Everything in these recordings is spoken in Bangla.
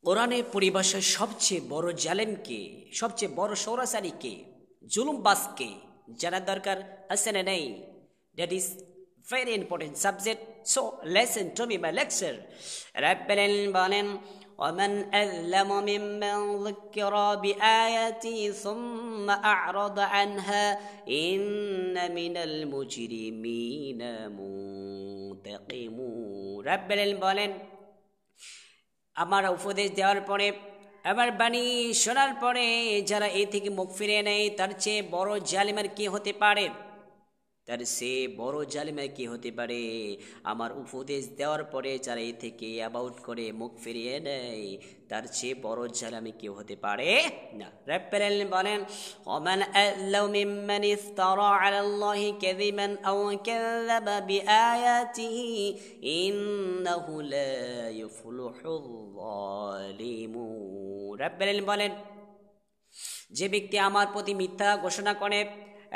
কোরআনের পরিভাষায় সবচেয়ে বড় জালেমকে, সবচেয়ে বড় সৌরাচারীকে, জুলুমবাজকে জানার দরকার আছে না নেই? That is very important subject. So listen to me my lecture. ربنا বলেন ومن أظلم ممن ذكر بآياتي ثم أعرض عنها إن من المجرمين منتقمون. ربنا বলেন আমার উপদেশ দেওয়ার পরে, আমার বাণী শোনার পরে যারা এই থেকে মুখ ফিরে নেয় তার চেয়ে বড় জালিমের কি হতে পারে? তার সে বড় জালিমের কি হতে পারে? আমার উপদেশ দেওয়ার পরে যারা এই থেকে অ্যাবাউট করে মুখ ফিরিয়ে নেয় তার চেয়ে বড় জালিম কি হতে পারে না। রব্বুল বলেন ওমান আল্লাহু মিম্মান ইফতারা আলাল্লাহি কাযিবান আও কাযাবা বিআয়াতিহি ইন্নাহু লা ইফলিহুল যালিমুন। রব্বুল বলেন যে ব্যক্তি আমার প্রতি মিথ্যা ঘোষণা করে,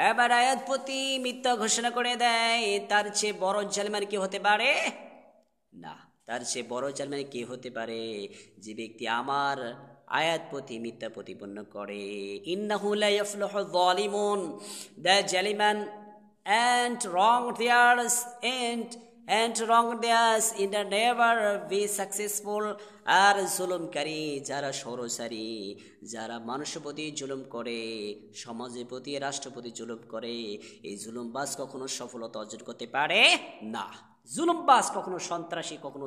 এবার আয়াত প্রতি মিথ্যা ঘোষণা করে দেয়, তার চেয়ে বড় জালিমের কি হতে পারে না। তার চেয়ে বড় জালিমের কি হতে পারে? যে ব্যক্তি আমার আয়াত প্রতি মিথ্যা প্রতিপন্ন করে। ইন্নাহু লা ইয়াফলিহু যালিমুন, the জালিমান and wrong theirs and wrong theirs in the never be successful. আর জুলুমকারী যারা সরসারি, যারা মানুষের প্রতি জুলুম করে, সমাজের প্রতি, রাষ্ট্রপতি জুলুম করে, এই জুলুমবাজ কখনো সফলতা অর্জন করতে পারে না। জুলুমবাজ কখনো, সন্ত্রাসী কখনো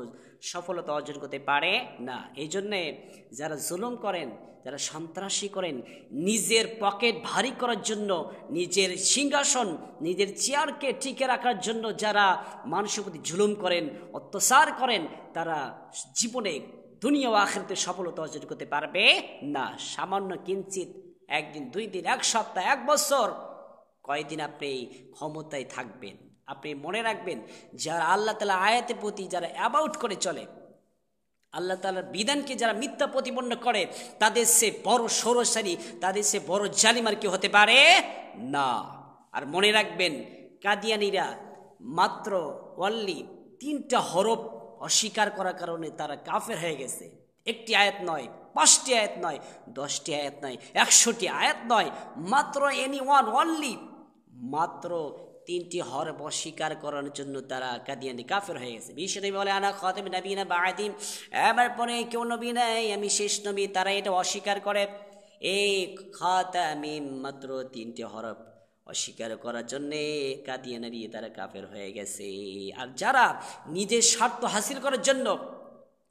সফলতা অর্জন করতে পারে না। এই জন্যে যারা জুলুম করেন, যারা সন্ত্রাসী করেন, নিজের পকেট ভারী করার জন্য, নিজের সিংহাসন, নিজের চেয়ারকে টিকে রাখার জন্য যারা মানুষের প্রতি জুলুম করেন, অত্যাচার করেন, তারা জীবনে দুনিয়া ও আখিরাতে সফলতা অর্জন করতে পারবে না। সামান্য কিঞ্চিত, একদিন, 2 দিন, 1 সপ্তাহ, 1 বছর, কয়দিন আপনি ক্ষমতায় থাকবেন? আপনি মনে রাখবেন, যারা আল্লাহ তাআলা আয়াতের প্রতি যারা অ্যাবাউট করে চলে, আল্লাহ তাআলার বিধানকে যারা মিথ্যা প্রতিপন্ন করে, তাদের সে বড় সৌরসারী, তাদের সে বড় জালিমার কি হতে পারে না। আর মনে রাখবেন, কাদিয়ানীরা মাত্র অনলি 3টা হরফ অস্বীকার করার কারণে তারা কাফের হয়ে গেছে। 1টি আয়াত নয়, 5টি আয়াত নয়, 10টি আয়াত নয়, 100টি আয়াত নয়, মাত্র অনলি মাত্র 3টি হরফ অস্বীকার করার জন্য তারা কাদিয়ানী কাফের হয়ে গেছে। বিশ্বনবী বলে আনা খাতামুন নবিয়্যিনা বা'দি, আমার পরে কেউ নবী নাই, আমি শেষ নবী। তারা এটা অস্বীকার করে। এই খাতামি মাত্র 3টি হরফ অস্বীকার করার জন্যে কাদিয়ানী তারা কাফের হয়ে গেছে। আর যারা নিজের স্বার্থ হাসিল করার জন্য,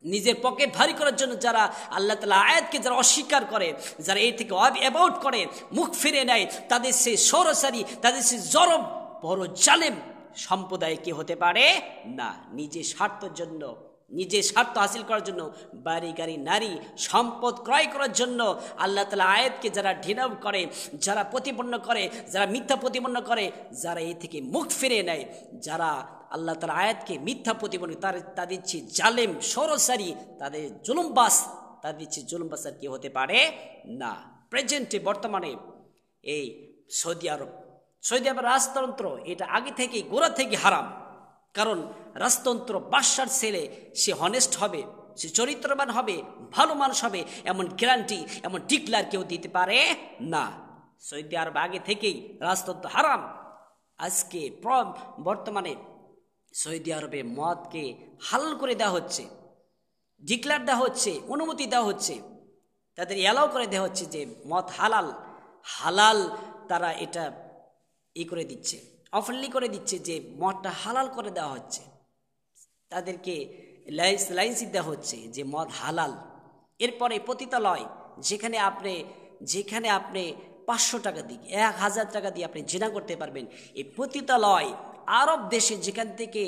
নিজের পকেট ভারী করার জন্য যারা আল্লাহ তাআলা আয়াতকে যারা অস্বীকার করে, যারা এই থেকে অ্যাবাউট করে, মুখ ফিরে নেয়, তাদের সে সরসারি, তাদের সে জরব বড় জালেম সম্প্রদায় কি হতে পারে না। নিজের স্বার্থের জন্য, নিজের স্বার্থ হাসিল করার জন্য, বাড়ি গাড়ি নারী সম্পদ ক্রয় করার জন্য আল্লাহ তাআলা আয়াতকে যারা ঘৃণা করে, যারা প্রতিপন্ন করে, যারা মিথ্যা প্রতিপন্ন করে, যারা এই থেকে মুখ ফিরে নেয়, যারা আল্লাহ তাআলা আয়াতকে মিথ্যা প্রতিপন্ন, তাদের চেয়ে জালেম সরসারি, তাদের জুলুমবাজ, তাদের চেয়ে জুলুমবাজ আর কি হতে পারে না। প্রেজেন্টে বর্তমানে এই সৌদি আরব রাজতন্ত্র, এটা আগে থেকেই, গোড়া থেকে হারাম। কারণ রাজতন্ত্র, বাদশার ছেলে সে হনেস্ট হবে, সে চরিত্রবান হবে, ভালো মানুষ হবে, এমন গ্যারান্টি, এমন ডিক্লার কেউ দিতে পারে না। সৌদি আরব আগে থেকেই রাজতন্ত্র হারাম। আজকে বর্তমানে সৌদি আরবে মদকে হালাল করে দেওয়া হচ্ছে, ডিক্লার দেওয়া হচ্ছে, অনুমতি দেওয়া হচ্ছে, তাদের অ্যালাউ করে দেওয়া হচ্ছে যে মদ হালাল। তারা এটা করে দিচ্ছে, অফারলি করে দিচ্ছে যে মদটা হালাল করে দেওয়া হচ্ছে, তাদেরকে লাইসেন্স দেওয়া হচ্ছে যে মদ হালাল। এরপরে পতিতালয়, যেখানে আপনি 500 টাকা দিয়ে, 1000 টাকা দিয়ে আপনি জিনা করতে পারবেন, এই পতিতালয় আরব দেশে, যেখান থেকে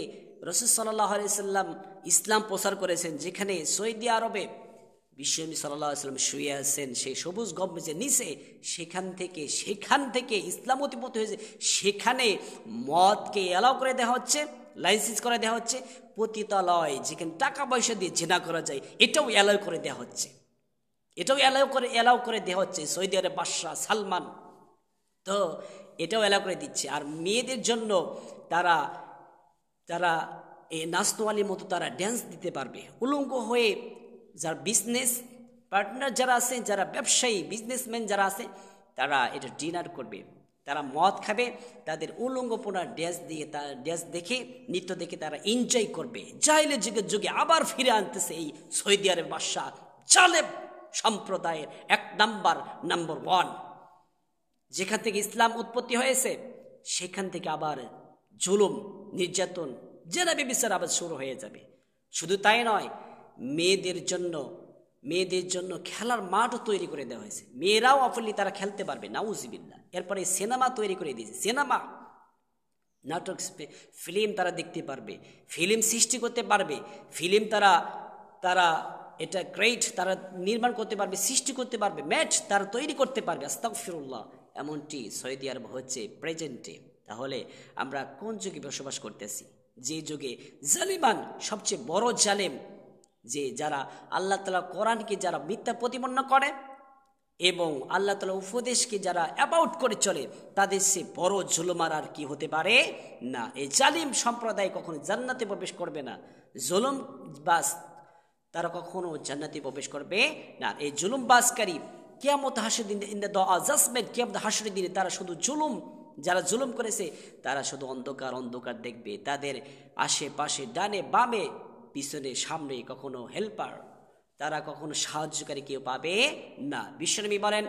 রাসূল সাল্লাল্লাহু আলাইহি সাল্লাম ইসলাম প্রচার করেছেন, যেখানে সৌদি আরবে বিশ্বনবী সাল্লাল্লাহু আলাইহি সাল্লাম শুয়ে আছেন সেই সবুজ গম্বুজের নিচে, সেখান থেকে ইসলাম উৎপত্তি হয়েছে, সেখানে মদকে অ্যালাউ করে দেওয়া হচ্ছে, লাইসেন্স করে দেওয়া হচ্ছে। পতিতালয়, যেখানে টাকা পয়সা দিয়ে জিনা করা যায়, এটাও অ্যালাউ করে দেওয়া হচ্ছে, অ্যালাউ করে দেওয়া হচ্ছে সৌদি আরবের বাদশাহ সালমান। তো এটাও অ্যালাউ করে দিচ্ছে। আর মেয়েদের জন্য তারা এই নাচতোয়ালির মতো তারা ড্যান্স দিতে পারবে, উলঙ্গ হয়ে, যার বিজনেস পার্টনার যারা আছে, যারা ব্যবসায়ী বিজনেসম্যান যারা আছে, তারা এটা ডিনার করবে, তারা মদ খাবে, তাদের উলঙ্গপনা ড্রেস দেখে নৃত্য দেখে তারা এনজয় করবে। জাহিলের যুগের যুগে আবার ফিরে আনতেছে এই সৌদি আরব বাদশা জালেম সম্প্রদায়ের নাম্বার 1, যেখান থেকে ইসলাম উৎপত্তি হয়েছে সেখান থেকে আবার জুলুম, নির্যাতন, জেনা ব্যভিচার আবার শুরু হয়ে যাবে। শুধু তাই নয়, মেয়েদের জন্য খেলার মাঠও তৈরি করে দেওয়া হয়েছে, মেয়েরাও অফলি তারা খেলতে পারবে, নাউজুবিল্লাহ। এরপরে সিনেমা তৈরি করে দিয়েছে, সিনেমা, নাটক, ফিল্ম তারা দেখতে পারবে, ফিল্ম সৃষ্টি করতে পারবে, ফিল্ম তারা এটা গ্রেট, তারা নির্মাণ করতে পারবে, সৃষ্টি করতে পারবে, ম্যাচ তারা তৈরি করতে পারবে। আস্তাগফিরুল্লাহ, এমনটি সৌদি আরব হচ্ছে প্রেজেন্টে। তাহলে আমরা কোন যুগে বসবাস করতেছি? যে যুগে জালিমান, সবচেয়ে বড় জালেম, যে যারা আল্লাহ তাআলা কোরআনকে যারা মিথ্যা প্রতিপন্ন করে এবং আল্লাহ তাআলা উপদেশকে যারা অ্যাবাউট করে চলে, তাদের সে বড় জুলুমার আর কি হতে পারে না। এই জালিম সম্প্রদায় কখনো জান্নাতে প্রবেশ করবে না, জুলুম বাস তারা কখনো জান্নাতে প্রবেশ করবে না। এই জুলুম বাসকারী কিয়ামত হাসরের দিন, ইন দ্য জাজমেন্ট, কিয়ামত হাসরের দিনে তারা শুধু যারা জুলুম করেছে তারা শুধু অন্ধকার দেখবে। তাদের আশেপাশে ডানে বামে পিছনে সামনে কখনো হেল্পার, তারা কখনো সাহায্যকারী কেউ পাবে না। বিশ্বনবী বলেন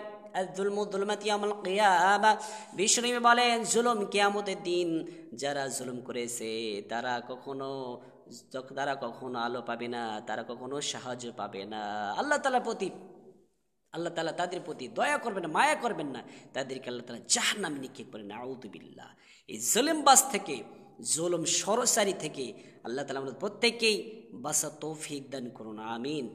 বিশ্বনবী বলেন জুলুম কিয়ামতের দিন যারা জুলুম করেছে তারা কখনো আলো পাবে না, তারা কখনো সাহায্য পাবে না। আল্লাহ তাআলা তাদের প্রতি দয়া করবেন না, মায়া করবেন না, তাদেরকে আল্লাহ তাআলা জাহান্নামে নিক্ষেপ করেন। নাউযুবিল্লাহ। এই জুলুমবাজ থেকে, জুলুম সরসারি থেকে আল্লাহ তাআলা আমাদের প্রত্যেককেই বাঁচা তৌফিক দান করুন, আমিন।